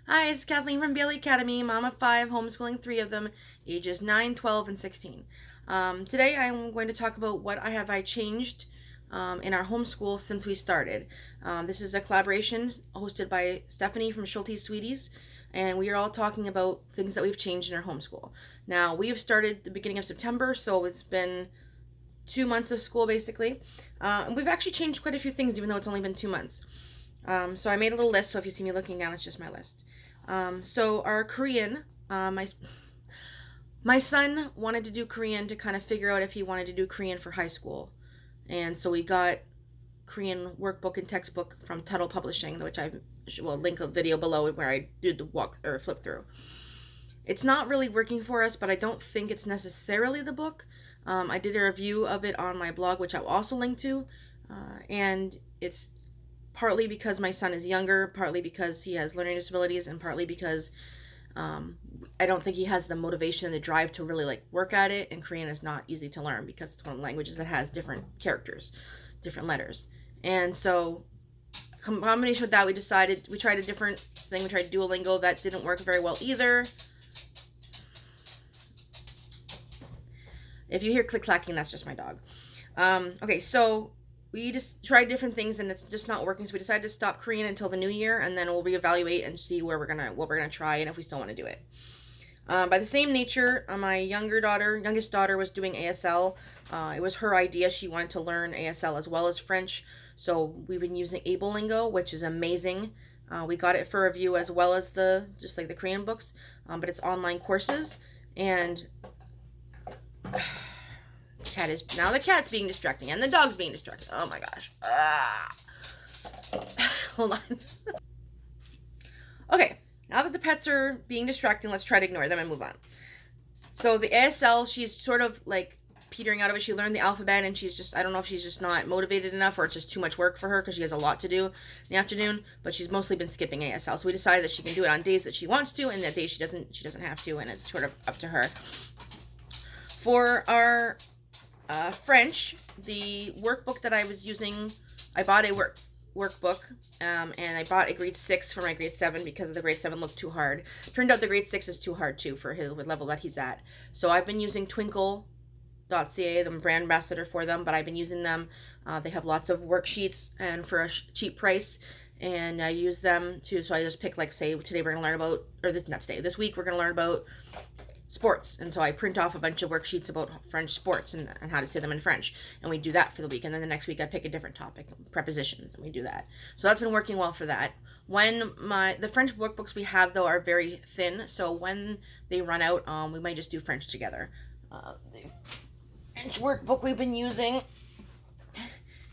Hi, it's Kathleen from Bailey Academy, mom of five, homeschooling three of them, ages 9, 12, and 16. Today I'm going to talk about what I changed in our homeschool since we started. This is a collaboration hosted by Stephanie from Schulte's Sweeties, and we are all talking about things that we've changed in our homeschool. Now, we have started the beginning of September, so it's been 2 months of school basically. And we've actually changed quite a few things, even though it's only been 2 months. So I made a little list, so if you see me looking down, it's just my list. So our Korean, my son wanted to do Korean to kind of figure out if he wanted to do Korean for high school. And so we got Korean workbook and textbook from Tuttle Publishing, which I will link a video below where I did the walk or flip through. It's not really working for us, but I don't think it's necessarily the book. I did a review of it on my blog, which I'll also link to, and it's partly because my son is younger, partly because he has learning disabilities, and partly because I don't think he has the motivation and the drive to really work at it. And Korean is not easy to learn because it's one of the languages that has different characters, different letters. And so, combination with that, we tried a different thing. We tried Duolingo. That didn't work very well either. If you hear click-clacking, that's just my dog. Okay, so we just tried different things and it's just not working. So we decided to stop Korean until the new year, and then we'll reevaluate and see what we're gonna try and if we still want to do it. By the same nature, my youngest daughter was doing ASL. It was her idea. She wanted to learn ASL as well as French. So we've been using AbleLingo, which is amazing. We got it for review as well as the Korean books, but it's online courses. And the cat's being distracting and the dog's being distracting. Oh my gosh. Hold on. Okay, now that the pets are being distracting, let's try to ignore them and move on. So the ASL, she's sort of petering out of it. She learned the alphabet and I don't know if she's just not motivated enough or it's just too much work for her because she has a lot to do in the afternoon, but she's mostly been skipping ASL. So we decided that she can do it on days that she wants to, and that days she doesn't have to, and it's sort of up to her. For our French, the workbook that I was using, I bought a workbook, and I bought a grade 6 for my grade 7 because the grade 7 looked too hard. Turned out the grade 6 is too hard too for his level that he's at. So I've been using twinkle.ca, the brand ambassador for them, but I've been using them. They have lots of worksheets and for a cheap price, and I use them too. So I just pick, say today we're going to learn about, or this week we're going to learn about sports, and so I print off a bunch of worksheets about French sports and how to say them in French, and we do that for the week, and then the next week I pick a different topic, prepositions, and we do that. So that's been working well for that. When the French workbooks we have though are very thin, so when they run out, we might just do French together. The French workbook we've been using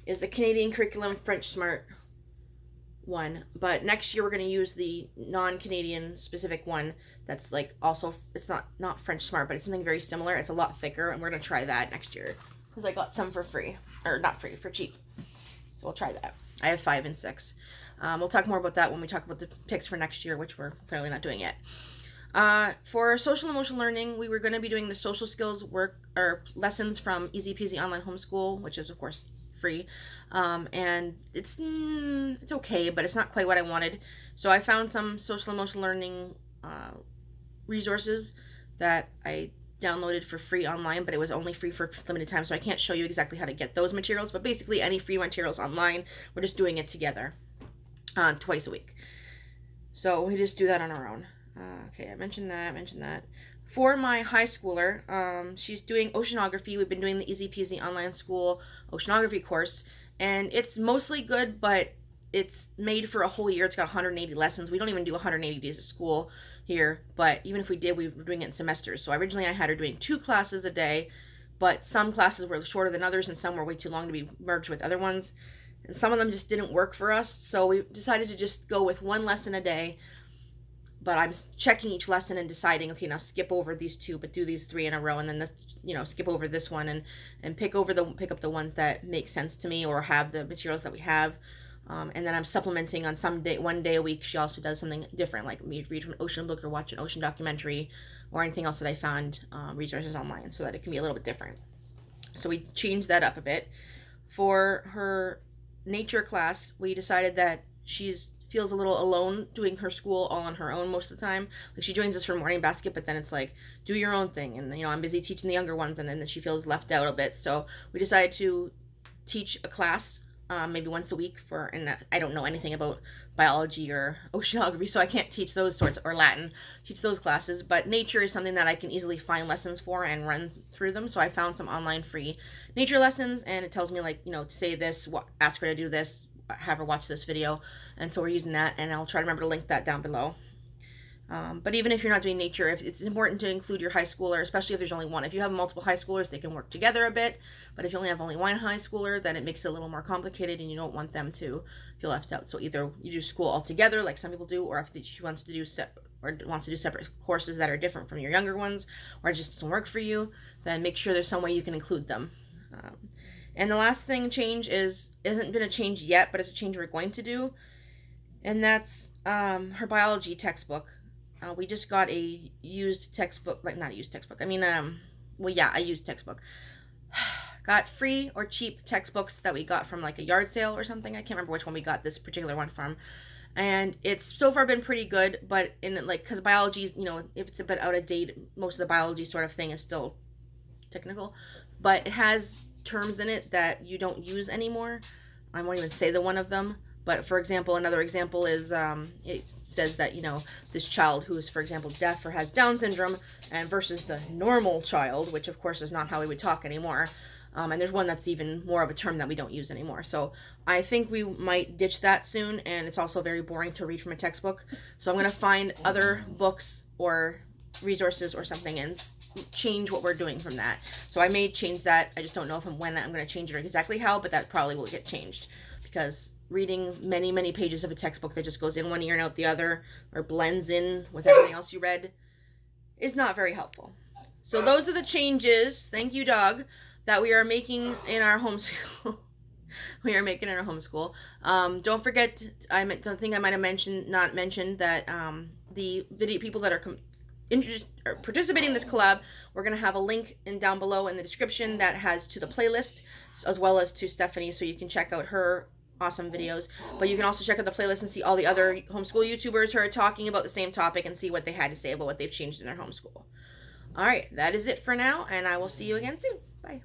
is the Canadian Curriculum French Smart one, but next year we're going to use the non-Canadian specific one that's also, it's not French Smart, but it's something very similar. It's a lot thicker, and we're going to try that next year because I got some for free, or not free, for cheap. So we'll try that. I have 5 and 6. We'll talk more about that when we talk about the picks for next year, which we're clearly not doing yet. For social emotional learning, we were going to be doing the social skills work or lessons from Easy Peasy Online Homeschool, which is of course free, and it's okay, but it's not quite what I wanted. So I found some social emotional learning resources that I downloaded for free online, but it was only free for limited time, so I can't show you exactly how to get those materials, but basically any free materials online, we're just doing it together twice a week. So we just do that on our own. Okay, I mentioned that. For my high schooler, she's doing oceanography. We've been doing the Easy Peasy Online School oceanography course, and it's mostly good, but it's made for a whole year. It's got 180 lessons. We don't even do 180 days of school here, but even if we did, we were doing it in semesters. So originally I had her doing 2 classes a day, but some classes were shorter than others, and some were way too long to be merged with other ones, and some of them just didn't work for us. So we decided to just go with 1 lesson a day. But I'm checking each lesson and deciding, okay, now skip over these 2, but do these 3 in a row, and then this, skip over this one and pick up the ones that make sense to me or have the materials that we have. And then I'm supplementing on one day a week. She also does something different, like me read from an ocean book or watch an ocean documentary or anything else that I found resources online, so that it can be a little bit different. So we changed that up a bit. For her nature class, we decided that she's feels a little alone doing her school all on her own most of the time. Like, she joins us for morning basket, but then it's like, do your own thing. And, I'm busy teaching the younger ones, and then she feels left out a bit. So we decided to teach a class maybe once a week and I don't know anything about biology or oceanography, so I can't teach those sorts, or Latin, teach those classes, but nature is something that I can easily find lessons for and run through them. So I found some online free nature lessons, and it tells me, like, to say this, ask her to do this, have her watch this video, and so we're using that, and I'll try to remember to link that down below. But even if you're not doing nature, if it's important to include your high schooler, especially if there's only one. If you have multiple high schoolers, they can work together a bit. But if you only have one high schooler, then it makes it a little more complicated, and you don't want them to feel left out. So either you do school all together, like some people do, or if she wants to do separate courses that are different from your younger ones, or it just doesn't work for you, then make sure there's some way you can include them. And the last change isn't been a change yet, but it's a change we're going to do, and that's her biology textbook. We just got a used textbook, not a used textbook. A used textbook. Got free or cheap textbooks that we got from like a yard sale or something. I can't remember which one we got this particular one from. And it's so far been pretty good, but because biology, if it's a bit out of date, most of the biology sort of thing is still technical, but it has terms in it that you don't use anymore. I won't even say the one of them. But for example, another example is it says that, this child who is, for example, deaf or has Down syndrome, and versus the normal child, which of course is not how we would talk anymore. And there's one that's even more of a term that we don't use anymore. So I think we might ditch that soon, and it's also very boring to read from a textbook. So I'm going to find other books or resources or something and change what we're doing from that. So I may change that. I just don't know when I'm going to change it or exactly how, but that probably will get changed, because reading many pages of a textbook that just goes in one ear and out the other, or blends in with everything else you read, is not very helpful. So those are the changes, thank you dog, that we are making in our homeschool. Don't forget, I don't think I might have not mentioned that the video people that are participating in this collab, we're going to have a link down below in the description that has to the playlist, as well as to Stephanie, so you can check out her awesome videos. But you can also check out the playlist and see all the other homeschool YouTubers who are talking about the same topic and see what they had to say about what they've changed in their homeschool. All right, that is it for now, and I will see you again soon. Bye.